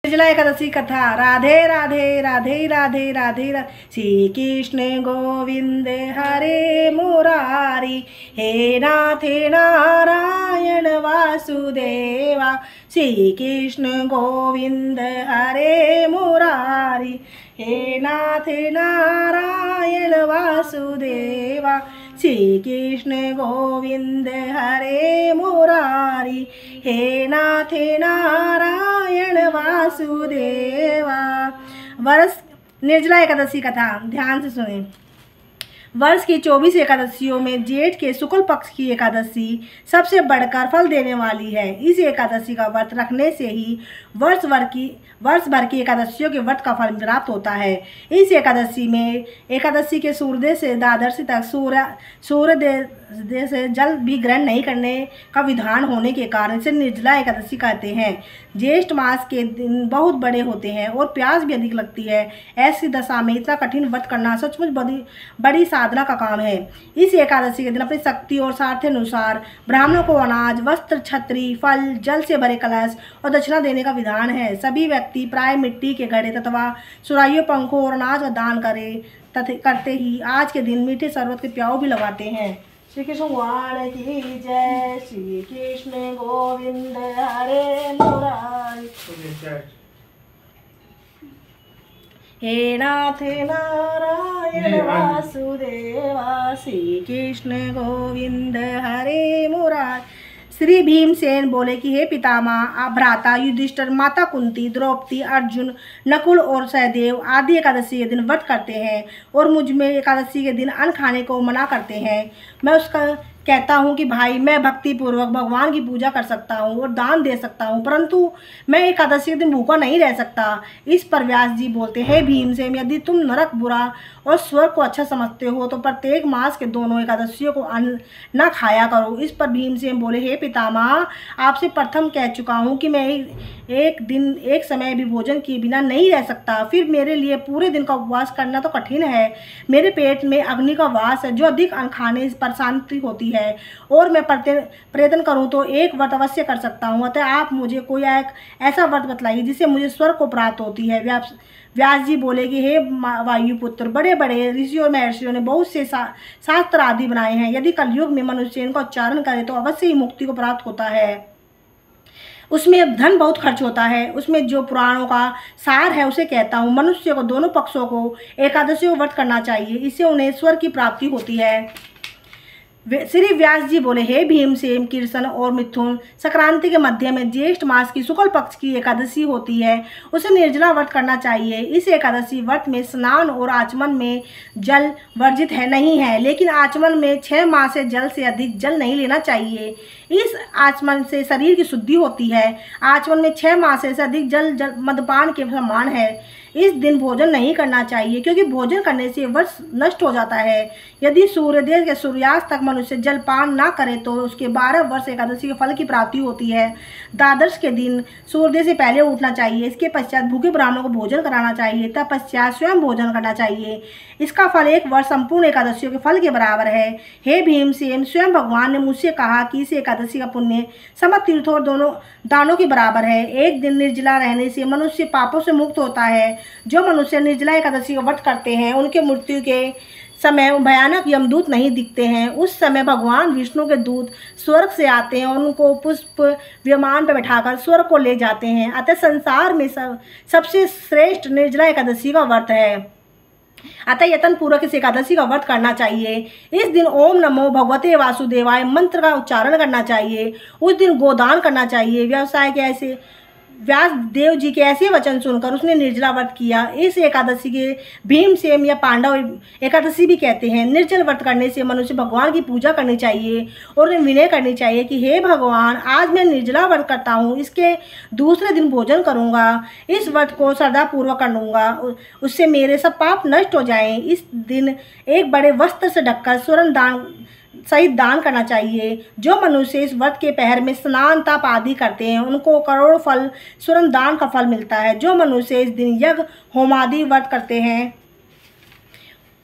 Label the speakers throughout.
Speaker 1: निर्जला एकादशी कथा। राधे राधे राधे राधे राधे राधे। श्री कृष्ण गोविंद हरे मुरारी, हे नाथ नारायण वासुदेवा। श्री कृष्ण गोविंद हरे मुरारी, हे नाथ नारायण वासुदेवा। श्री कृष्ण गोविंद हरे मुरारी, हे नाथ नारायण वासुदेवा। वर्ष निर्जला एकादशी कथा ध्यान से सुने। वर्ष की 24 एकादशियों में जेठ के शुक्ल पक्ष की एकादशी सबसे बढ़कर फल देने वाली है। इस एकादशी का व्रत रखने से ही वर्ष भर की एकादशियों के व्रत का फल प्राप्त होता है। इस एकादशी में एकादशी के सूर्योदय से द्वादशी तक सूर्योदय से जल भी ग्रहण नहीं करने का विधान होने के कारण इसे निर्जला एकादशी कहते हैं। ज्येष्ठ मास के दिन बहुत बड़े होते हैं और प्यास भी अधिक लगती है। ऐसी दशा में इतना कठिन व्रत करना सचमुच बड़ी साधना का काम है। इस एकादशी के दिन अपनी शक्ति और सामर्थ्य अनुसार ब्राह्मणों को अनाज, वस्त्र, छत्री, फल, जल से भरे कलश और दक्षिणा देने का विधान है। सभी व्यक्ति प्राय मिट्टी के घड़े तथा सुराइयों, पंखों और अनाज का दान करते ही आज के दिन मीठे शरबत के प्याऊ भी लगाते हैं। श्री कृष्ण भगवान की जय। श्री कृष्ण गोविंद हरे मुरारी, हे नाथ नारायण वासुदेवा। श्री कृष्ण गोविंद हरे मुरारी। श्री भीमसेन बोले कि हे पितामह, आप भ्राता युधिष्ठिर, माता कुंती, द्रौपदी, अर्जुन, नकुल और सहदेव आदि एकादशी के दिन व्रत करते हैं और मुझ में एकादशी के दिन अन्न खाने को मना करते हैं। मैं उसका कहता हूँ कि भाई, मैं भक्ति पूर्वक भगवान की पूजा कर सकता हूँ और दान दे सकता हूँ, परंतु मैं एकादशी के दिन भूखा नहीं रह सकता। इस पर व्यास जी बोलते हैं, भीमसेन, यदि तुम नरक बुरा और स्वर्ग को अच्छा समझते हो तो प्रत्येक मास के दोनों एकादशियों को अन्न न खाया करो। इस पर भीमसेन बोले, हे पितामह, आपसे प्रथम कह चुका हूँ कि मैं एक समय भी भोजन किए बिना नहीं रह सकता। फिर मेरे लिए पूरे दिन का उपवास करना तो कठिन है। मेरे पेट में अग्नि का वास है जो अधिक अन्न खाने पर शांति होती है और मैं प्रयत्न करूं तो एक व्रत अवश्य कर सकता हूं। अतः आप मुझे कोई एक ऐसा व्रत बतलाइए जिससे मुझे स्वर्ग को प्राप्त होती है। व्यास जी बोले कि हे वायुपुत्र, बड़े बड़े ऋषियों और महर्षियों ने बहुत से शास्त्र आदि बनाए हैं। यदि कलयुग में मनुष्य इनका उच्चारण करे तो अवश्य ही मुक्ति को प्राप्त होता है। उसमें धन बहुत खर्च होता है। उसमें जो पुराणों का सार है उसे कहता हूँ। मनुष्य को दोनों पक्षों को एकादशी को व्रत करना चाहिए, इससे उन्हें स्वर्ग की प्राप्ति होती है। श्री व्यास जी बोले, हे भीमसेन, कृष्ण और मिथुन संक्रांति के मध्य में ज्येष्ठ मास की शुक्ल पक्ष की एकादशी होती है, उसे निर्जला व्रत करना चाहिए। इस एकादशी व्रत में स्नान और आचमन में जल वर्जित नहीं है, लेकिन आचमन में 6 माह से जल से अधिक जल नहीं लेना चाहिए। इस आचमन से शरीर की शुद्धि होती है। आचमन में 6 माह से अधिक जल मदपान के समान है। इस दिन भोजन नहीं करना चाहिए क्योंकि भोजन करने से वर्ष नष्ट हो जाता है। यदि सूर्योदय के सूर्यास्त तक मनुष्य जलपान ना करे तो उसके 12 वर्ष एकादशी के फल की प्राप्ति होती है। द्वादश के दिन सूर्योदय से पहले उठना चाहिए। इसके पश्चात भूखे ब्राह्मणों को भोजन कराना चाहिए, तत्पश्चात स्वयं भोजन करना चाहिए। इसका फल 1 वर्ष संपूर्ण एकादशियों के फल के बराबर है। हे भीमसेन, स्वयं भगवान ने मुझसे कहा कि इस एकादशी का पुण्य समस्त तीर्थों और दोनों दानों के बराबर है। एक दिन निर्जला रहने से मनुष्य पापों से मुक्त होता है। जो मनुष्य निर्जला एकादशी का व्रत करते हैं उनके मृत्यु के समय भयानक यमदूत नहीं दिखते हैं। उस समय भगवान विष्णु के दूत स्वर्ग से आते हैं और उनको पुष्प विमान पर बैठाकर स्वर्ग को ले जाते हैं। अतः संसार में सबसे श्रेष्ठ निर्जला एकादशी का व्रत है। अतः यत्न पूर्वक इस एकादशी का व्रत करना चाहिए। इस दिन ओम नमो भगवते वासुदेवाय मंत्र का उच्चारण करना चाहिए। उस दिन गोदान करना चाहिए। व्यवसाय के ऐसे व्यास देव जी के ऐसे वचन सुनकर उसने निर्जला व्रत किया। इस एकादशी के भीमसेन या पांडव एकादशी भी कहते हैं। निर्जल व्रत करने से मनुष्य भगवान की पूजा करनी चाहिए और उन्हें विनय करनी चाहिए कि हे भगवान, आज मैं निर्जला व्रत करता हूँ, इसके दूसरे दिन भोजन करूँगा, इस व्रत को श्रद्धापूर्वक कर लूँगा, उससे मेरे सब पाप नष्ट हो जाएं। इस दिन एक बड़े वस्त्र से ढककर स्वर्ण दान सहित दान करना चाहिए। जो मनुष्य इस व्रत के पहर में स्नान तप आदि करते हैं उनको करोड़ों फल स्वर्ण दान का फल मिलता है। जो मनुष्य इस दिन यज्ञ होमादि व्रत करते हैं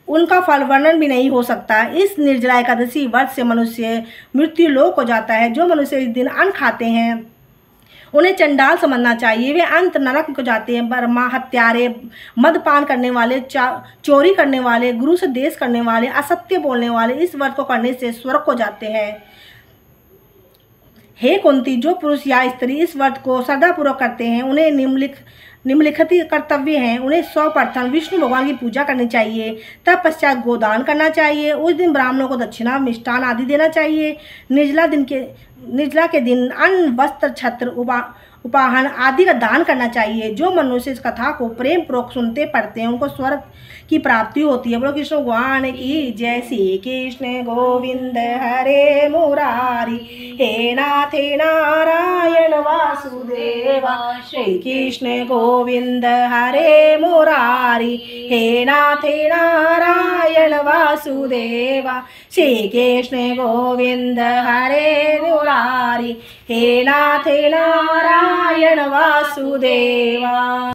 Speaker 1: उनका फल वर्णन भी नहीं हो सकता। इस निर्जला एकादशी व्रत से मनुष्य मृत्यु लोक हो जाता है। जो मनुष्य इस दिन अन्न खाते हैं उन्हें चंडाल समझना चाहिए। वे अंत नरक को जाते हैं। बर्मा, हत्यारे, मदपान करने वाले, चोरी करने वाले, गुरु से देश करने वाले, असत्य बोलने वाले इस व्रत को करने से स्वर्ग को जाते हैं। हे कुंती, जो पुरुष या स्त्री इस व्रत को श्रद्धापूर्वक करते हैं उन्हें निम्नलिखित कर्तव्य हैं। उन्हें सर्वप्रथम विष्णु भगवान की पूजा करनी चाहिए, तत्पश्चात गोदान करना चाहिए। उस दिन ब्राह्मणों को दक्षिणा, मिष्ठान आदि देना चाहिए। निर्जला के दिन अन्न, वस्त्र, छत्र, उपाहन आदि का दान करना चाहिए। जो मनुष्य इस कथा को प्रेम पूर्वक सुनते पढ़ते हैं उनको स्वर्ग की प्राप्ति होती है। बोलो कृष्ण भगवान की जय। श्री कृष्ण गोविंद हरे मुरारी, हे नाथ नारायण वासुदेवा। श्री कृष्ण गोविंद हरे मुरारी, हे नाथ नारायण वासुदेवा। श्री कृष्ण गोविंद हरे मुरारी, हे नाथ नारायण वासुदेवा।